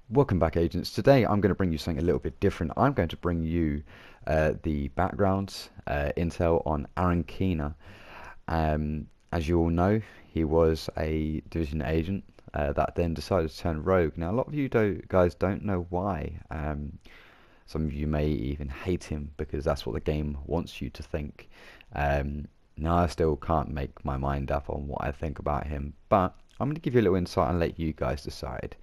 Welcome back, agents. Today I'm going to bring you something a little bit different. I'm going to bring you the background intel on Arron. As you all know, he was a division agent that then decided to turn rogue. Now, a lot of you guys don't know why. Some of you may even hate him because that's what the game wants you to think. Now, I still can't make my mind up on what I think about him, but I'm going to give you a little insight and let you guys decide.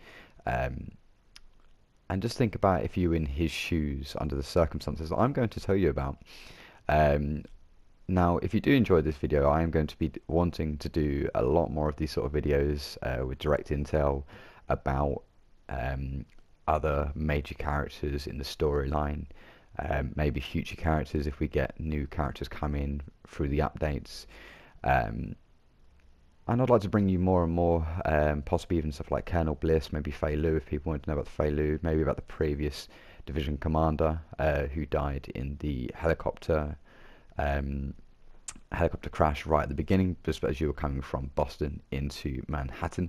And just think about if you were in his shoes under the circumstances I'm going to tell you about. Um, Now, if you do enjoy this video, I am going to be wanting to do a lot more of these sort of videos with direct intel about other major characters in the storyline, maybe future characters if we get new characters come in through the updates. And I'd like to bring you more and more, possibly even stuff like Colonel Bliss, maybe Fei Lu, if people want to know about the Fei Lu, maybe about the previous division commander who died in the helicopter crash right at the beginning, just as you were coming from Boston into Manhattan.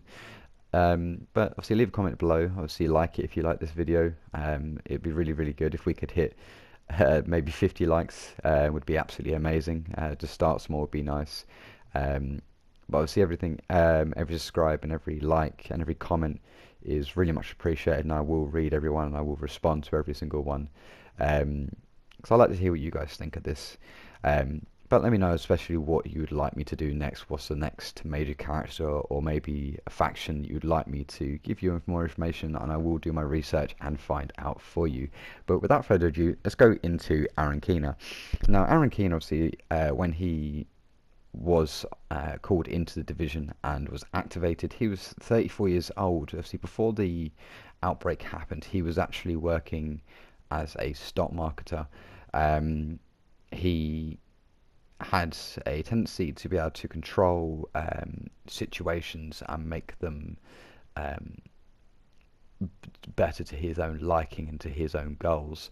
But obviously leave a comment below, obviously like it if you like this video. It'd be really, really good if we could hit maybe 50 likes, would be absolutely amazing. To start small would be nice. But obviously everything, every subscribe and every like and every comment is really much appreciated, and I will read everyone and I will respond to every single one. Because I like to hear what you guys think of this. But let me know especially what you would like me to do next. What's the next major character or maybe a faction you'd like me to give you more information, and I will do my research and find out for you. But without further ado, let's go into Arron. Now, Arron, obviously, when he was called into the division and was activated, he was 34 years old. Obviously, before the outbreak happened, he was actually working as a stock marketer. He had a tendency to be able to control situations and make them better to his own liking and to his own goals.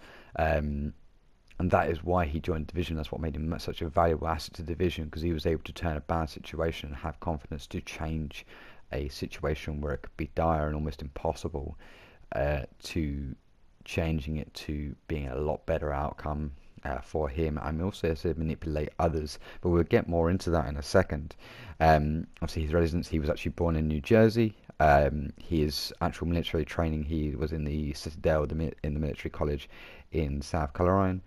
And that is why he joined the division. That's what made him such a valuable asset to the division, because he was able to turn a bad situation and have confidence to change a situation where it could be dire and almost impossible, to changing it to being a lot better outcome for him, and also to manipulate others. But we'll get more into that in a second. Obviously, his residence, he was actually born in New Jersey. His actual military training, he was in the Citadel, in the military college in South Carolina.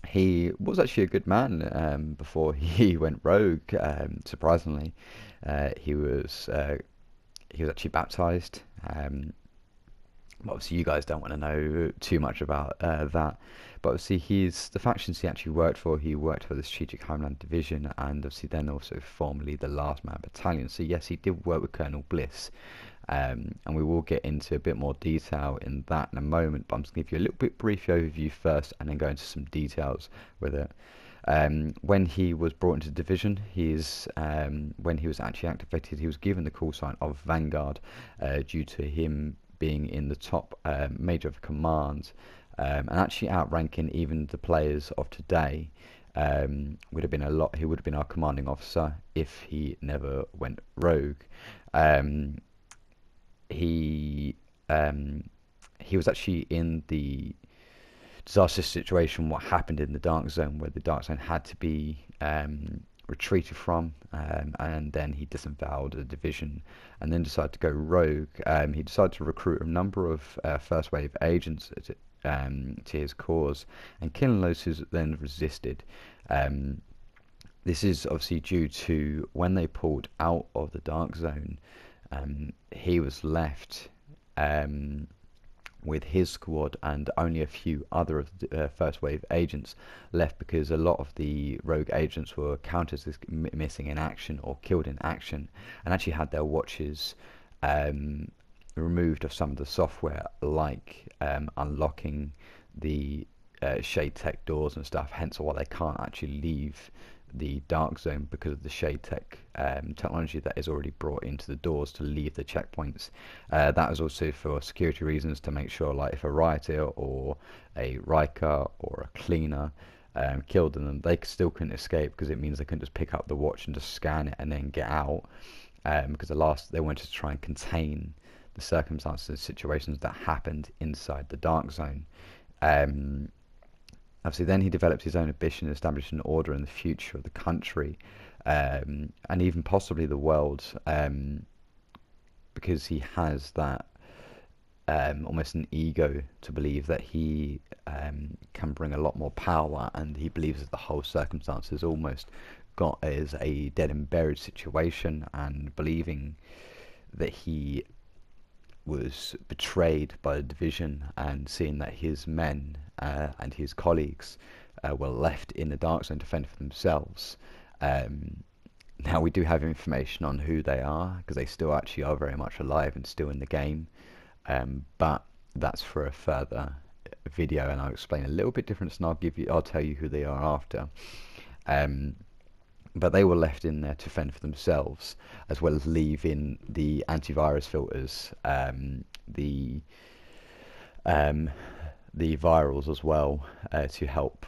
He was actually a good man before he went rogue. Surprisingly, he was actually baptized. Obviously, you guys don't want to know too much about that. But obviously, the factions he actually worked for. He worked for the Strategic Homeland Division, and obviously then also formerly the Last Man Battalion. So yes, he did work with Colonel Bliss. And we will get into a bit more detail in that in a moment, but I'm just going to give you a little bit brief overview first and then go into some details with it. When he was brought into the division, when he was actually activated, he was given the call sign of Vanguard due to him being in the top major of command, and actually outranking even the players of today. Would have been a lot. He would have been our commanding officer if he never went rogue. He was actually in the disastrous situation, what happened in the Dark Zone, where the Dark Zone had to be retreated from, and then he disavowed the division and then decided to go rogue. He decided to recruit a number of first wave agents to his cause and killing those who then resisted. This is obviously due to when they pulled out of the Dark Zone, he was left with his squad and only a few other of the first wave agents left, because a lot of the rogue agents were counted as missing in action or killed in action, and actually had their watches removed of some of the software, like unlocking the shade tech doors and stuff, hence why they can't actually leave the Dark Zone, because of the shade tech technology that is already brought into the doors to leave the checkpoints. That is also for security reasons, to make sure, like, if a rioter or a Riker or a cleaner killed them, they still couldn't escape, because it means they couldn't just pick up the watch and just scan it and then get out, because they wanted to try and contain the circumstances and situations that happened inside the Dark Zone. Um, Obviously, then he developed his own ambition, established an order in the future of the country, and even possibly the world, because he has that almost an ego to believe that he can bring a lot more power, and he believes that the whole circumstances almost got as a dead and buried situation, and believing that he was betrayed by the division, and seeing that his men and his colleagues were left in the Dark Zone to fend for themselves. Now we do have information on who they are, because they still actually are very much alive and still in the game, but that's for a further video, and I'll explain a little bit different, and I'll tell you who they are after. But they were left in there to fend for themselves, as well as leaving the antivirus filters, the virals as well, to help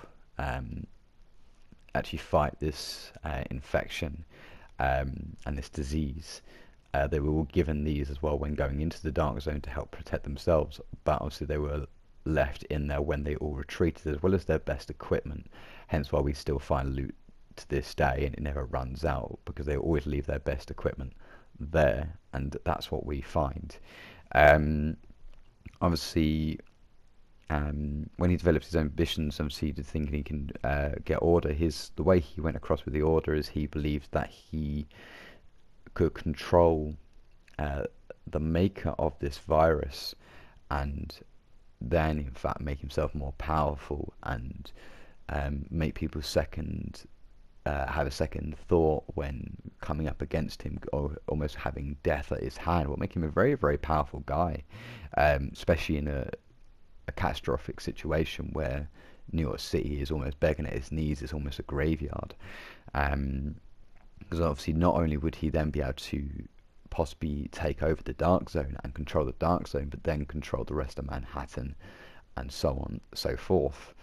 actually fight this infection and this disease. They were all given these as well when going into the Dark Zone to help protect themselves, but obviously they were left in there when they all retreated, as well as their best equipment. Hence why we still find loot to this day, and it never runs out, because they always leave their best equipment there, and that's what we find. Obviously, when he developed his own ambitions, obviously he thinking he can get order. The way he went across with the order is he believed that he could control the maker of this virus, and then in fact make himself more powerful, and make people have a second thought when coming up against him, or almost having death at his hand, will make him a very, very powerful guy, especially in a catastrophic situation where New York City is almost begging at his knees. It's almost a graveyard, because obviously not only would he then be able to possibly take over the Dark Zone and control the Dark Zone, but then control the rest of Manhattan, and so on and so forth,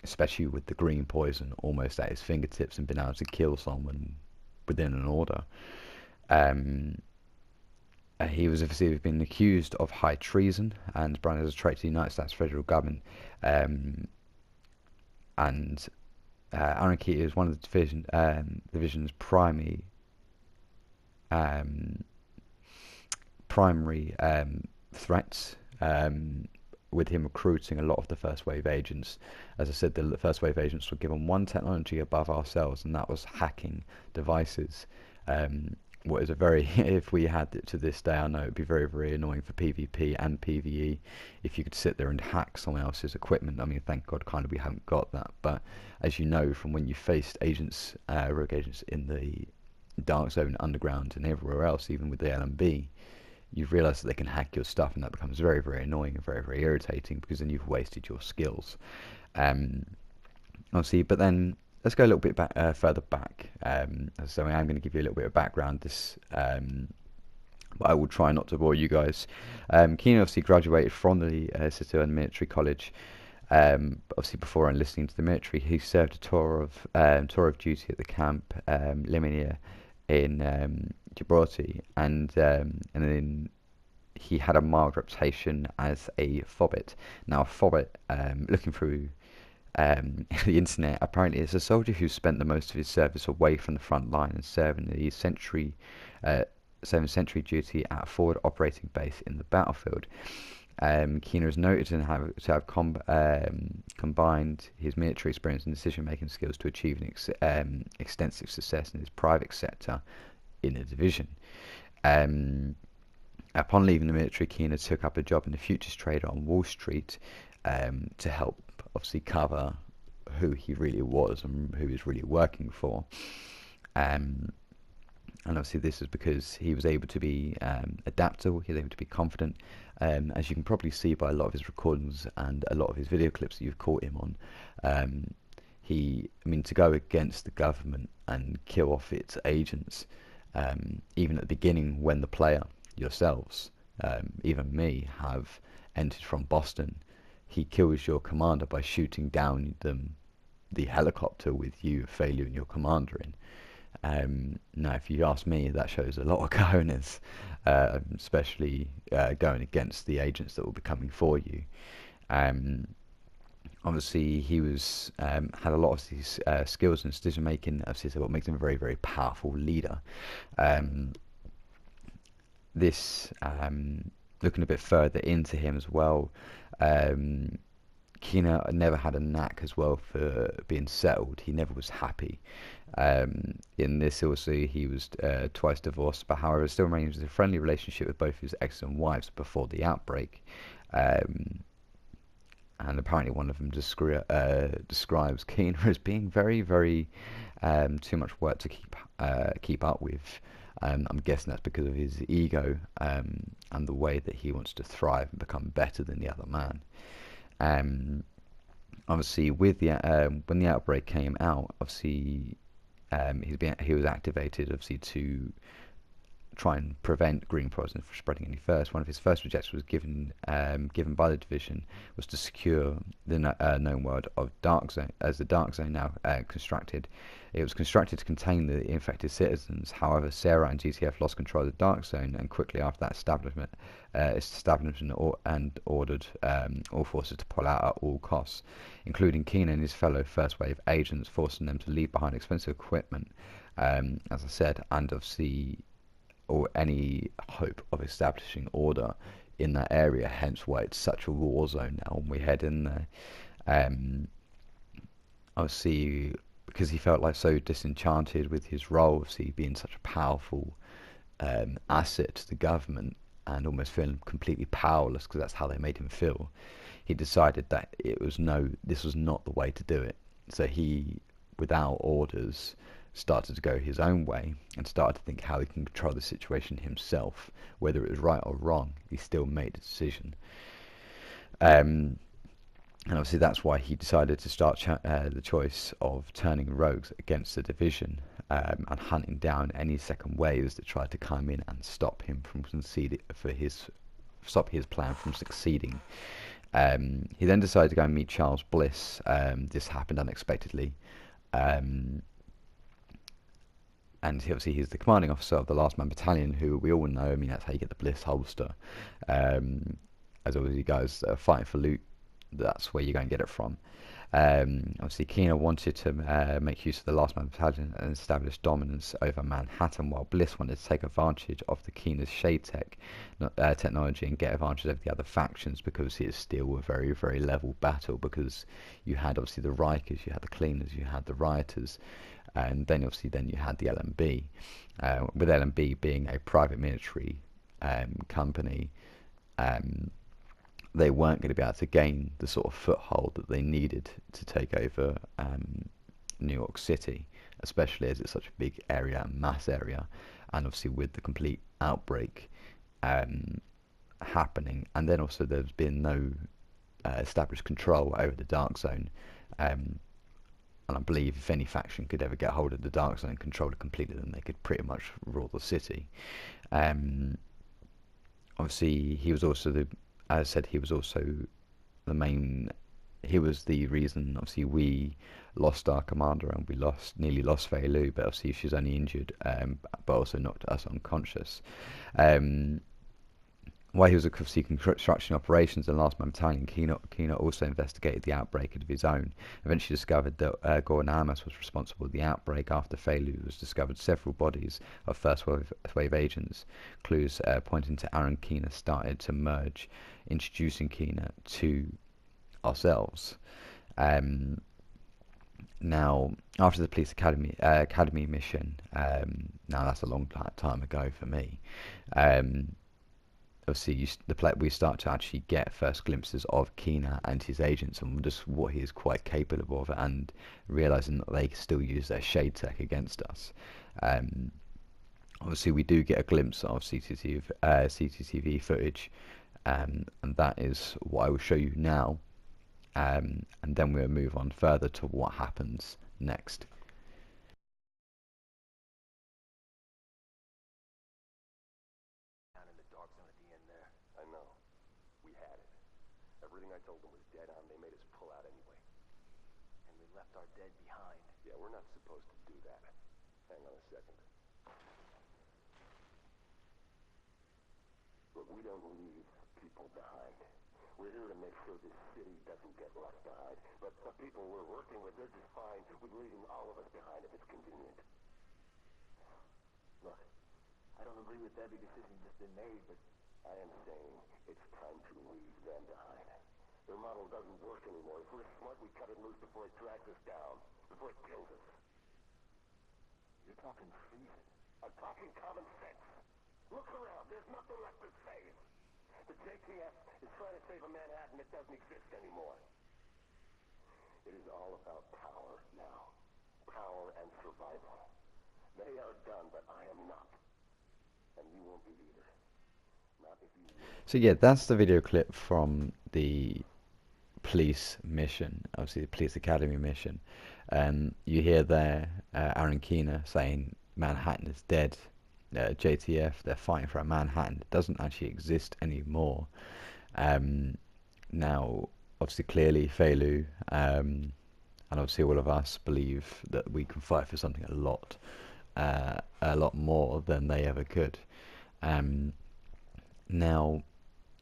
especially with the green poison almost at his fingertips, and being able to kill someone within an order. He was obviously been accused of high treason and branded as a traitor to the United States federal government. And Arron is one of the division's primary threats, with him recruiting a lot of the first wave agents. As I said, the first wave agents were given one technology above ourselves, and that was hacking devices. What is a very, if we had it to this day, I know it would be very, very annoying for PvP and PvE if you could sit there and hack someone else's equipment. I mean, thank God kind of we haven't got that, but as you know from when you faced agents, rogue agents in the Dark Zone, Underground and everywhere else, even with the LMB, you've realised that they can hack your stuff, and that becomes very, very annoying and very, very irritating, because then you've wasted your skills. Obviously, but then let's go a little bit further back. So I am going to give you a little bit of background, but I will try not to bore you guys. Keenan obviously graduated from the Citadel Military College. Obviously, before enlisting to the military, he served a tour of duty at the camp Liminia in Gibraltar, and then he had a mild reputation as a fobbit. Now, a fobbit, looking through the internet, apparently is a soldier who spent the most of his service away from the front line and serving sentry duty at a forward operating base in the battlefield. Keener is noted to have combined his military experience and decision-making skills to achieve an extensive success in his private sector in the division. Upon leaving the military, Keener took up a job in the futures trader on Wall Street, to help obviously cover who he really was and who he was really working for. And obviously this is because he was able to be adaptable, he was able to be confident, as you can probably see by a lot of his recordings and a lot of his video clips that you've caught him on. To go against the government and kill off its agents, even at the beginning when the player, yourselves, even me, have entered from Boston, he kills your commander by shooting down the helicopter with you, failure and your commander in. Now, if you ask me, that shows a lot of cojones, especially going against the agents that will be coming for you. Um, Obviously, he was had a lot of these skills and decision making. Obviously, so what makes him a very, very powerful leader. Um, this looking a bit further into him as well. Um, Kina never had a knack as well for being settled. He never was happy. In this, also, he was twice divorced, but however, still maintains a friendly relationship with both his ex and wives before the outbreak. Um, and apparently, one of them describes Kina as being very, very too much work to keep up with. I'm guessing that's because of his ego and the way that he wants to thrive and become better than the other man. Obviously, with the when the outbreak came out, obviously he was activated, obviously, to try and prevent green poison from spreading any further. One of his first objectives was given by the division was to secure the known world of Dark Zone, as the Dark Zone now constructed. It was constructed to contain the infected citizens. However, Sarah and GTF lost control of the Dark Zone, and quickly after that and ordered all forces to pull out at all costs, including Keenan and his fellow first wave agents, forcing them to leave behind expensive equipment, as I said, and obviously, or any hope of establishing order in that area. Hence why it's such a war zone now when we head in there. Obviously, because he felt like so disenchanted with his role, obviously being such a powerful asset to the government, and almost feeling completely powerless because that's how they made him feel, he decided that this was not the way to do it. So he, without orders, started to go his own way and started to think how he can control the situation himself. Whether it was right or wrong, he still made a decision. And obviously that's why he decided to start the choice of turning rogues against the division, and hunting down any second waves that tried to come in and stop him from stop his plan from succeeding. He then decided to go and meet Charles Bliss. This happened unexpectedly. And obviously he's the commanding officer of the Last Man Battalion, who we all know. I mean, that's how you get the Bliss holster. As always, you guys are fighting for loot, that's where you're going to get it from. Obviously, Kina wanted to make use of the Last Man Battalion and establish dominance over Manhattan, while Bliss wanted to take advantage of the Kina's shade technology and get advantage over the other factions, because it's still a very, very level battle, because you had obviously the Rikers, you had the Cleaners, you had the Rioters, and then obviously you had the LMB, with LMB being a private military company. They weren't going to be able to gain the sort of foothold that they needed to take over New York City, especially as it's such a big area, mass area, and obviously with the complete outbreak happening, and then also there's been no established control over the Dark Zone. And I believe if any faction could ever get hold of the Dark Zone and control it completely, then they could pretty much rule the city. Obviously, he was also as I said, he was also he was the reason, obviously, we lost our commander and we nearly lost Fei Lu, but obviously she's only injured, but also knocked us unconscious. While he was obviously construction operations in Last Man Battalion, Kina also investigated the outbreak of his own. Eventually discovered that Gordon Amos was responsible for the outbreak. After Fei Lu was discovered, several bodies of first wave agents. Clues pointing to Arron Kina started to merge, introducing Kina to ourselves. Now, after the police academy mission, now that's a long time ago for me. Obviously, we start to actually get first glimpses of Kina and his agents and just what he is quite capable of, and realizing that they still use their shade tech against us. Obviously, we do get a glimpse of CCTV footage, and that is what I will show you now. And then we'll move on further to what happens next. I told them was dead on. They made us pull out anyway. And we left our dead behind. Yeah, we're not supposed to do that. Hang on a second. Look, we don't leave people behind. We're here to make sure this city doesn't get left behind. But the people we're working with, they're just fine with leaving all of us behind if it's convenient. Look, I don't agree with every decision just been made, but I am saying it's time to leave them behind. Their model doesn't work anymore. If we're smart, we cut it loose before it drags us down, before it kills us. You're talking treason. I'm talking common sense. Look around. There's nothing left to save. The JTF is trying to save a Manhattan that doesn't exist anymore. It is all about power now. Power and survival. They are done, but I am not. And you won't be either. Not if you will. So yeah, that's the video clip from the police mission, obviously the police academy mission. You hear there Arron saying Manhattan is dead. JTF, they're fighting for a Manhattan that doesn't actually exist anymore. Now, obviously, clearly, Feilu, and obviously all of us believe that we can fight for something a lot more than they ever could. Now,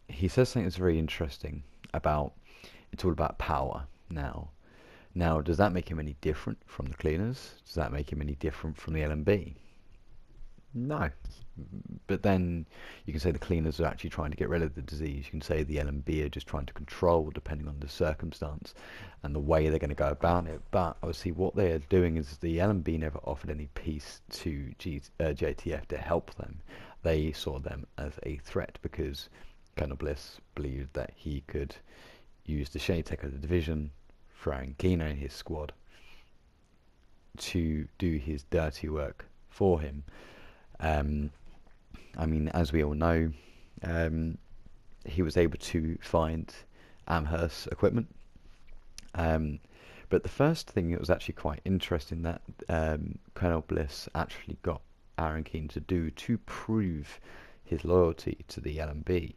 he says something that's very interesting about, it's all about power now. Now, does that make him any different from the cleaners? Does that make him any different from the LMB? No. But then you can say the cleaners are actually trying to get rid of the disease. You can say the LMB are just trying to control, depending on the circumstance and the way they're going to go about it. But obviously what they are doing is the LMB never offered any peace to JTF to help them. They saw them as a threat because Colonel Bliss believed that he could use the Shade Tech of the division, throwing Kino and his squad to do his dirty work for him. I mean, as we all know, he was able to find Amherst's equipment. But the first thing that was actually quite interesting that Colonel Bliss actually got Arron to do to prove his loyalty to the LMB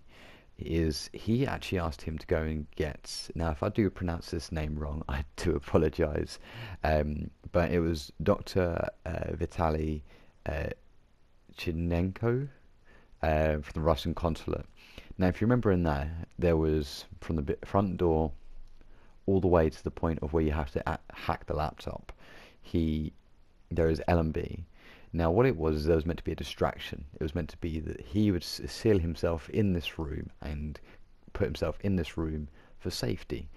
is he actually asked him to go and get, now if I do pronounce this name wrong, I do apologize, but it was Dr. Vitaly Chinenko from the Russian consulate. Now if you remember in there was from the front door all the way to the point of where you have to hack the laptop, there is LMB. Now what it was, there was meant to be a distraction. It was meant to be that he would seal himself in this room and put himself in this room for safety,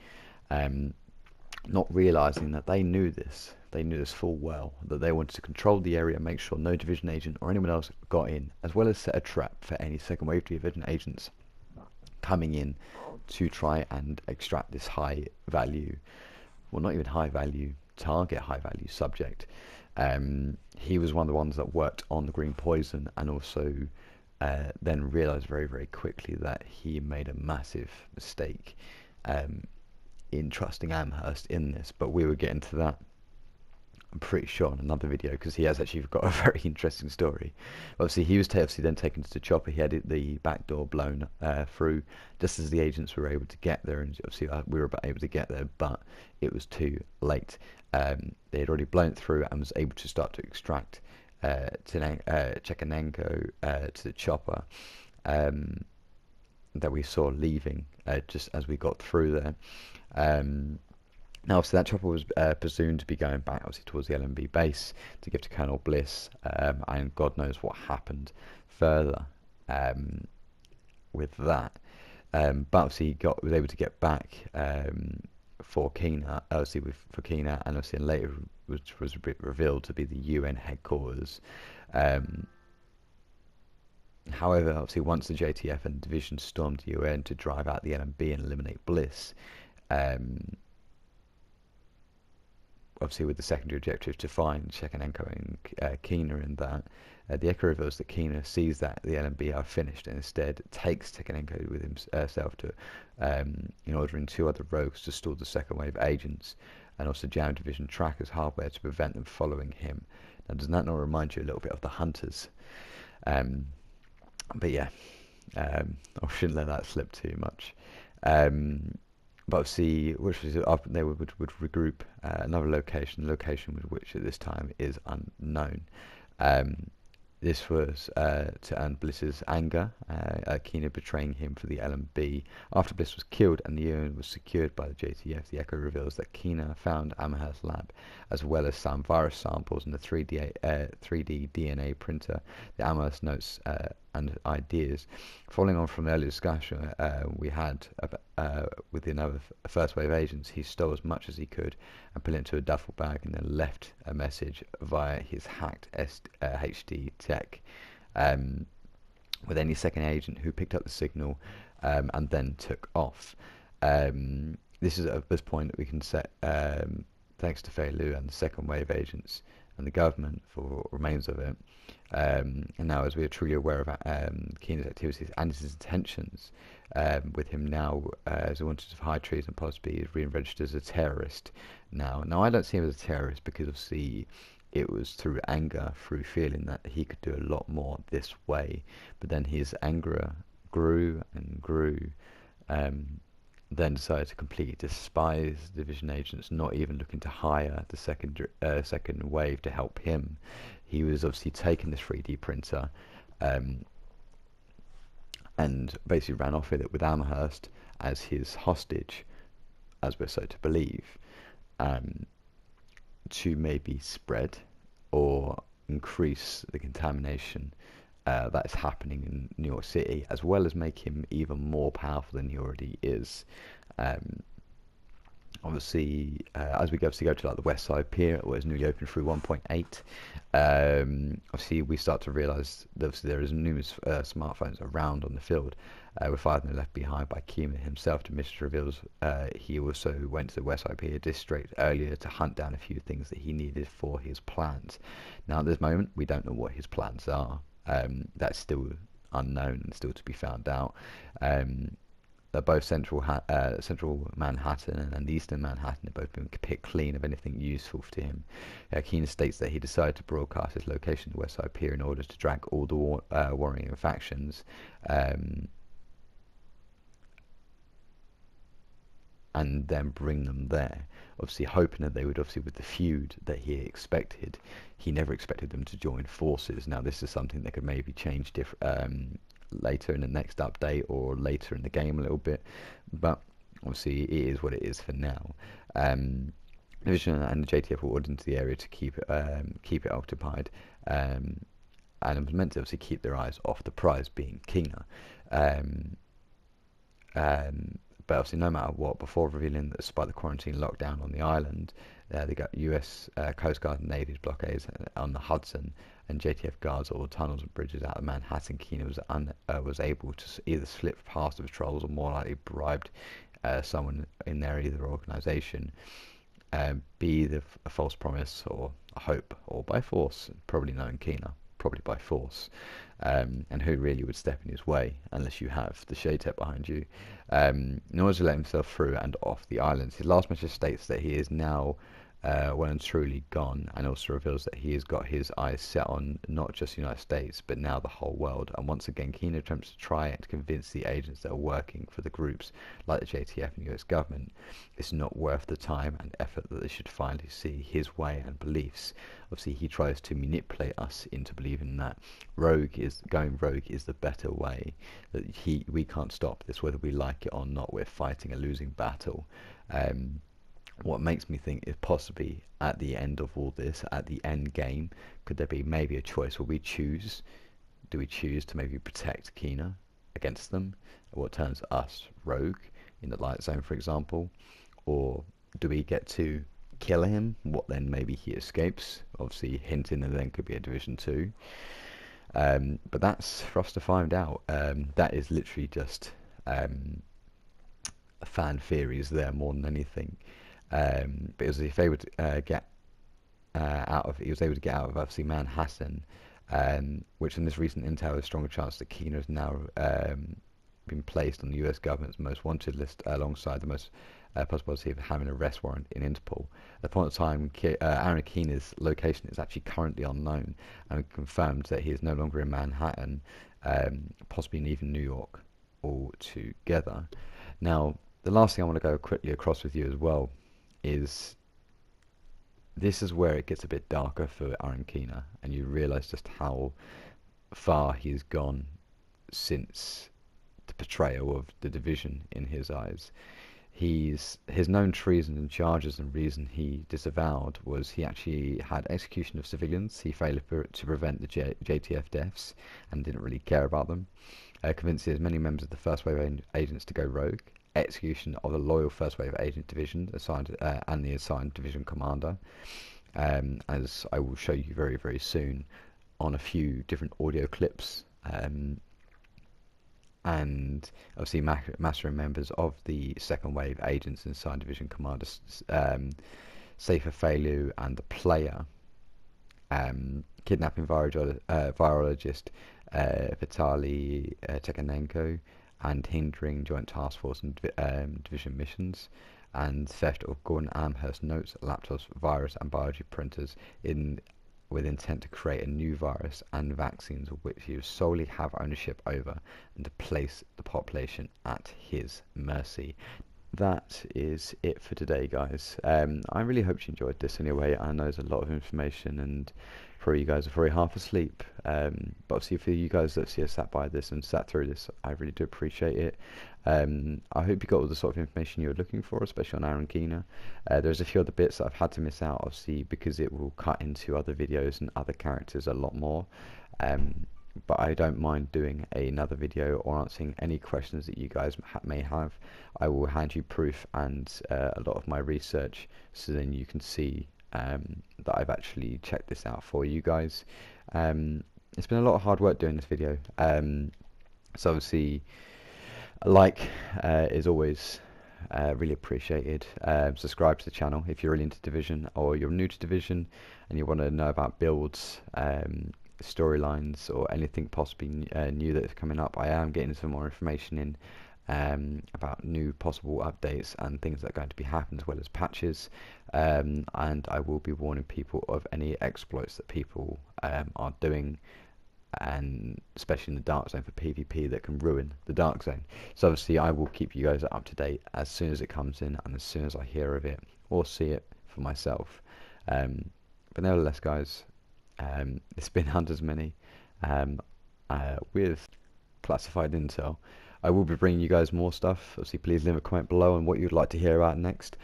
not realizing that they knew this. They knew this full well, that they wanted to control the area, make sure no division agent or anyone else got in, as well as set a trap for any second wave division agents coming in to try and extract this high value, well not even high value target, high value subject. He was one of the ones that worked on the green poison, and also then realized very, very quickly that he made a massive mistake in trusting Amherst in this. But we will get into that, I'm pretty sure, in another video, because he has actually got a very interesting story. Obviously, he was obviously then taken to the chopper. He had the back door blown through just as the agents were able to get there, and obviously we were able to get there, but it was too late. They had already blown it through and was able to start to extract Chekhenenko to the chopper that we saw leaving just as we got through there. Now, obviously, that chopper was presumed to be going back, obviously, towards the LMB base to give to Colonel Bliss, and God knows what happened further with that. But obviously, he was able to get back for Kina, obviously for Kina, and obviously later was revealed to be the UN headquarters. However, obviously, once the JTF and division stormed the UN to drive out the LMB and eliminate Bliss, obviously with the secondary objective to find Chekhenenko and Kina in that, the Echo reveals that Kina sees that the LMB are finished and instead takes Chekhenenko with himself to, in ordering 2 other rogues to stall the second wave agents, and also jam division trackers hardware to prevent them following him. Now, does that not remind you a little bit of the Hunters? But yeah, I shouldn't let that slip too much. But obviously, they would regroup another location with which at this time is unknown. This was to earn Bliss's anger, Keener betraying him for the LMB. After Bliss was killed and the urine was secured by the JTF, the Echo reveals that Keener found Amherst's lab, as well as some virus samples and the 3D DNA printer, the Amherst notes and ideas. Following on from the earlier discussion we had with the other first wave agents, he stole as much as he could and put it into a duffel bag and then left a message via his hacked HD tech with any second agent who picked up the signal and then took off. This is at this point that we can set, thanks to Fei Lu and the second wave agents and the government for remains of it. And now, as we are truly aware of Keener's activities and his intentions, with him now as a wanted of high treason, possibly re-registered as a terrorist now. Now, I don't see him as a terrorist because obviously it was through anger, through feeling that he could do a lot more this way. But then his anger grew and grew. Then decided to completely despise division agents, not even looking to hire the second wave to help him. He was obviously taking this 3D printer and basically ran off with it with Amherst as his hostage, as we're so to believe, to maybe spread or increase the contamination that is happening in New York City, as well as make him even more powerful than he already is. Obviously, as we go to like the West Side Pier, it was newly opened through 1.8. Obviously, we start to realise that obviously there is numerous smartphones around on the field. With 5 of them left behind by Keener himself. To Mr. reveals he also went to the West Side Pier district earlier to hunt down a few things that he needed for his plans. Now, at this moment, we don't know what his plans are. That's still unknown and still to be found out. They're both central Manhattan and Eastern Manhattan have both been picked clean of anything useful to him. Keener states that he decided to broadcast his location to the West Side Pier in order to drag all the warring factions and then bring them there, obviously hoping that they would, obviously with the feud that he expected, he never expected them to join forces. Now, this is something that could maybe change later in the next update or later in the game a little bit, but obviously it is what it is for now. Division and the JTF were ordered into the area to keep it occupied, and it was meant to obviously keep their eyes off the prize, being Keener. But obviously, no matter what, before revealing that despite the quarantine lockdown on the island, they got US Coast Guard and Navy's blockades on the Hudson, and JTF guards all the tunnels and bridges out of Manhattan. Keener was able to either slip past the patrols or more likely bribed someone in their either organisation, be either a false promise or a hope, or by force, probably knowing Keener. Probably by force, and who really would step in his way unless you have the Shade Tech behind you, in order to let himself through and off the islands. His last message states that he is now well and truly gone, and also reveals that he has got his eyes set on not just the United States but now the whole world. And once again, Keener attempts to try and convince the agents that are working for the groups like the JTF and US government it's not worth the time and effort that they should finally see his way and beliefs. Obviously, he tries to manipulate us into believing that going rogue is the better way, that we can't stop this whether we like it or not. We're fighting a losing battle. What makes me think is possibly at the end of all this, at the end game, could there be maybe a choice where do we choose to maybe protect Keener against them, what turns us rogue in the light zone, for example, or do we get to kill him, what then maybe he escapes, obviously hinting that then could be a Division 2, but that's for us to find out. That is literally just fan theories there more than anything. Because if they would get he was able to get out of obviously Manhattan, which in this recent intel has a stronger chance that Keener has now been placed on the US government's most wanted list alongside the most possibility of having an arrest warrant in Interpol. At the point of time, Arron Keener's location is actually currently unknown, and confirmed that he is no longer in Manhattan, possibly in even New York altogether. Now, the last thing I want to go quickly across with you as well is this is where it gets a bit darker for Arron, and you realise just how far he's gone since the portrayal of the Division in his eyes. His known treason and charges and reason he disavowed was he actually had execution of civilians. He failed to prevent the JTF deaths and didn't really care about them. Convinced as many members of the First Wave agents to go rogue. Execution of the loyal First Wave Agent Division assigned and the assigned division commander, as I will show you very, very soon on a few different audio clips. And obviously mastering members of the Second Wave agents and assigned division commanders, Safer Failure and the player, kidnapping virologist Vitaly Tekhanenko, and hindering Joint Task Force and division missions, and theft of Gordon Amherst notes, laptops, virus and biology printers with intent to create a new virus and vaccines of which he would solely have ownership over, and to place the population at his mercy. That is it for today, guys. I really hope you enjoyed this anyway. I know there's a lot of information and probably you guys are probably half asleep, but obviously for you guys that see us sat by this and sat through this, I really do appreciate it. I hope you got all the sort of information you were looking for, especially on Arron. There's a few other bits that I've had to miss out, obviously, because it will cut into other videos and other characters a lot more. But I don't mind doing another video or answering any questions that you guys may have. I will hand you proof and a lot of my research, so then you can see that I've actually checked this out for you guys. It's been a lot of hard work doing this video, so obviously is always really appreciated. Subscribe to the channel if you're really into Division or you're new to Division and you want to know about builds, storylines or anything possibly new that's coming up. I am getting some more information in about new possible updates and things that are going to be happening, as well as patches, and I will be warning people of any exploits that people are doing, and especially in the Dark Zone for PvP, that can ruin the Dark Zone. So obviously I will keep you guys up to date as soon as it comes in and as soon as I hear of it or see it for myself. But nevertheless, guys, it's been HuNTErzxMIni with classified intel. I will be bringing you guys more stuff. Obviously, please leave a comment below on what you'd like to hear about next.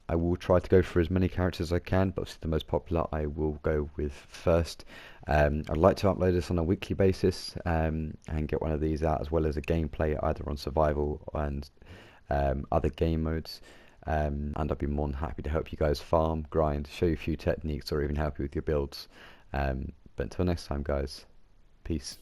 I will try to go for as many characters as I can, but obviously the most popular I will go with first. I'd like to upload this on a weekly basis and get one of these out, as well as a gameplay either on survival and other game modes. And I'd be more than happy to help you guys farm, grind, show you a few techniques, or even help you with your builds. But until next time, guys, peace.